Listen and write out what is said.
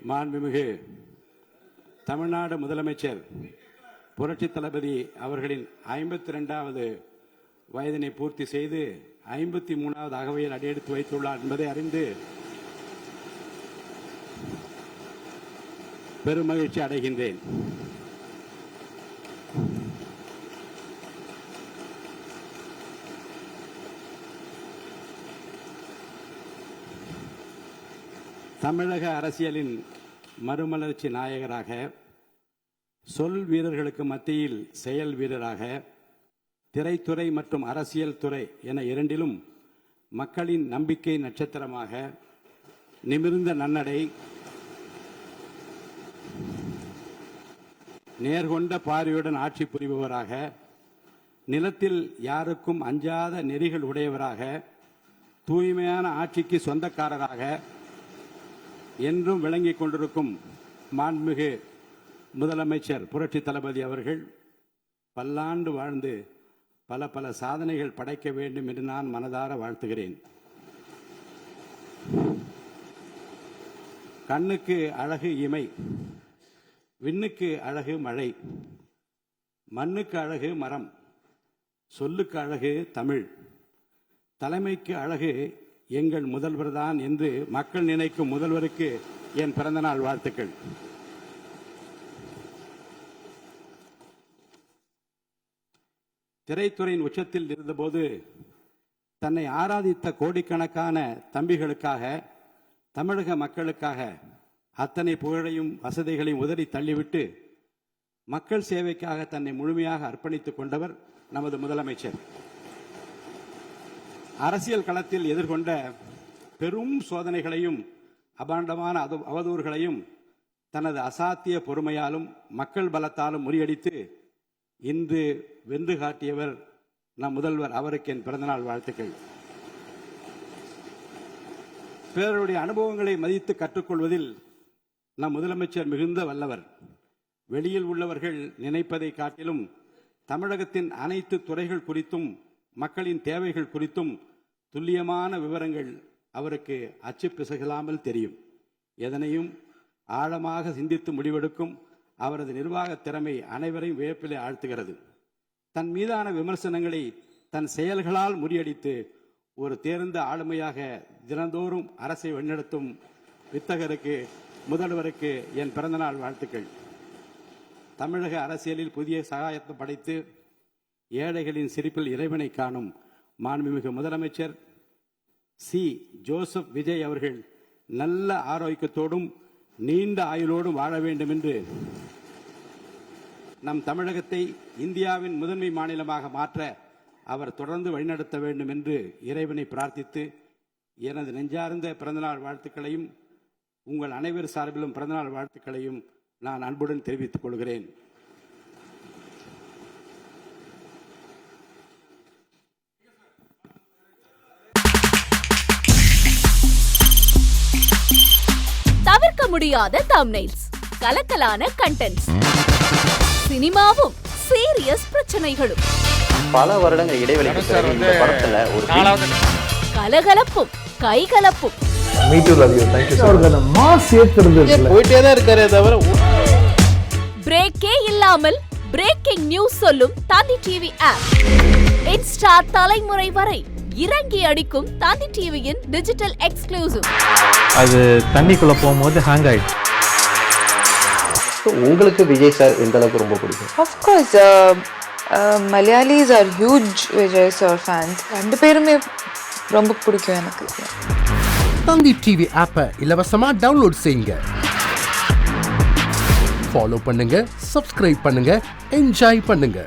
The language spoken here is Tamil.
மாண்புமிகு தமிழ்நாடு முதலமைச்சர் புரட்சி தளபதி அவர்களின் 52வது வயதினை பூர்த்தி செய்து 53வது அகவையில் அடியெடுத்து வைத்துள்ளார் என்பதை அறிந்து பெருமகிழ்ச்சி அடைகின்றேன். தமிழக அரசியலின் மறுமலர்ச்சி நாயகராக, சொல் வீரர்களுக்கு மத்தியில் செயல் வீரராக, திரைத்துறை மற்றும் அரசியல் துறை என இரண்டிலும் மக்களின் நம்பிக்கை நட்சத்திரமாக, நிமிர்ந்த நன்னடை, நேர்கொண்ட பார்வையுடன் ஆட்சி புரிபவராக, நிலத்தில் யாருக்கும் அஞ்சாத நெறிகள் உடையவராக, தூய்மையான ஆட்சிக்கு சொந்தக்காரராக என்றும் விளங்கிக் கொண்டிருக்கும் மாண்புமிகு முதலமைச்சர் புரட்சி தளபதி அவர்கள் பல்லாண்டு வாழ்ந்து பல பல சாதனைகள் படைக்க வேண்டும் என்று நான் மனதார வாழ்த்துகிறேன். கண்ணுக்கு அழகு இமை, விண்ணுக்கு அழகு மழை, மண்ணுக்கு அழகு மரம், சொல்லுக்கு அழகு தமிழ், தலைமைக்கு அழகு எங்கள் முதல்வர் தான் என்று மக்கள் நினைக்கும் முதல்வருக்கு என் பிறந்தநாள் வாழ்த்துக்கள். திரைத்துறையின் உச்சத்தில் இருந்தபோது தன்னை ஆராதித்த கோடிக்கணக்கான தம்பிகளுக்காக, தமிழக மக்களுக்காக அத்தனை புகழையும் வசதிகளையும் உதறி தள்ளிவிட்டு மக்கள் சேவைக்காக தன்னை முழுமையாக அர்ப்பணித்துக் கொண்டவர் நமது முதலமைச்சர். அரசியல் களத்தில் எதிர்கொண்ட பெரும் சோதனைகளையும் அபாண்டமான அவதூறுகளையும் தனது அசாத்திய பொறுமையாலும் மக்கள் பலத்தாலும் முறியடித்து இன்று வென்று காட்டியவர் நம் முதல்வர். அவருக்கு என் பிறந்தநாள் வாழ்த்துக்கள். பிறருடைய அனுபவங்களை மதித்து கற்றுக்கொள்வதில் நம் முதலமைச்சர் மிகுந்த வல்லவர். வெளியில் உள்ளவர்கள் நினைப்பதை காட்டிலும் தமிழகத்தின் அனைத்து துறைகள் குறித்தும் மக்களின் தேவைகள் குறித்தும் துல்லியமான விவரங்கள் அவருக்கு அச்சு பிசகலாமல் தெரியும். எதனையும் ஆழமாக சிந்தித்து முடிவெடுக்கும் அவரது நிர்வாக திறமை அனைவரையும் வியப்பிலே ஆழ்த்துகிறது. தன் மீதான விமர்சனங்களை தன் செயல்களால் முறியடித்து ஒரு தேர்ந்த ஆளுமையாக தினந்தோறும் அரசை வழிநடத்தும் வித்தகருக்கு, முதல்வருக்கு என் பிறந்தநாள் வாழ்த்துக்கள். தமிழக அரசியலில் புதிய சகாயத்தை படைத்து ஏழைகளின் சிரிப்பில் இறைவனை காணும் மாண்புமிகு முதலமைச்சர் சி. ஜோசப் விஜய் அவர்கள் நல்ல ஆரோக்கியத்தோடும் நீண்ட ஆயுளோடும் வாழ வேண்டும் என்று, நம் தமிழகத்தை இந்தியாவின் முதன்மை மாநிலமாக மாற்ற அவர் தொடர்ந்து வழிநடத்த வேண்டும் என்று இறைவனை பிரார்த்தித்து எனது நெஞ்சார்ந்த பிறந்தநாள் வாழ்த்துக்களையும் உங்கள் அனைவர் சார்பிலும் பிறந்தநாள் வாழ்த்துக்களையும் நான் அன்புடன் தெரிவித்துக் கொள்கிறேன். தவிர்க்க முடியாத தம்ப்நெயில்ஸ், கலக்கலான கண்டென்ட்ஸ், சினிமாவும் சீரியஸ் பிரச்சனைகளும், பல வருடங்கள் இடைவெளிக்கு பிறகு இந்த படத்துல ஒரு கலகலப்பும் கைகலப்பும், பிரேக்கே இல்லாமல் பிரேக்கிங் நியூஸ் சொல்லும் தந்தி டிவி ஆப். இன்ஸ்டா தலைமுறை வரை இறங்கி அடிக்கும் தந்தி டிவியின் டிஜிட்டல் எக்ஸ்க்ளூசிவ். அது தண்ணிக்குள்ள போகும்போது ஹேங் ஆயிடுச்சு. உங்களுக்கு விஜய் சார் எந்த அளவுக்கு ரொம்ப பிடிக்கும்? Of course, Malayalis are huge Vijay sir fans. ரெண்டு பேருமே ரொம்ப பிடிக்கும் எனக்கு. தந்தி டிவி ஆப்பை இலவசமா டவுன்லோட் செய்யுங்க. ஃபாலோ பண்ணுங்க, சப்ஸ்கிரைப் பண்ணுங்க, என்ஜாய் பண்ணுங்க.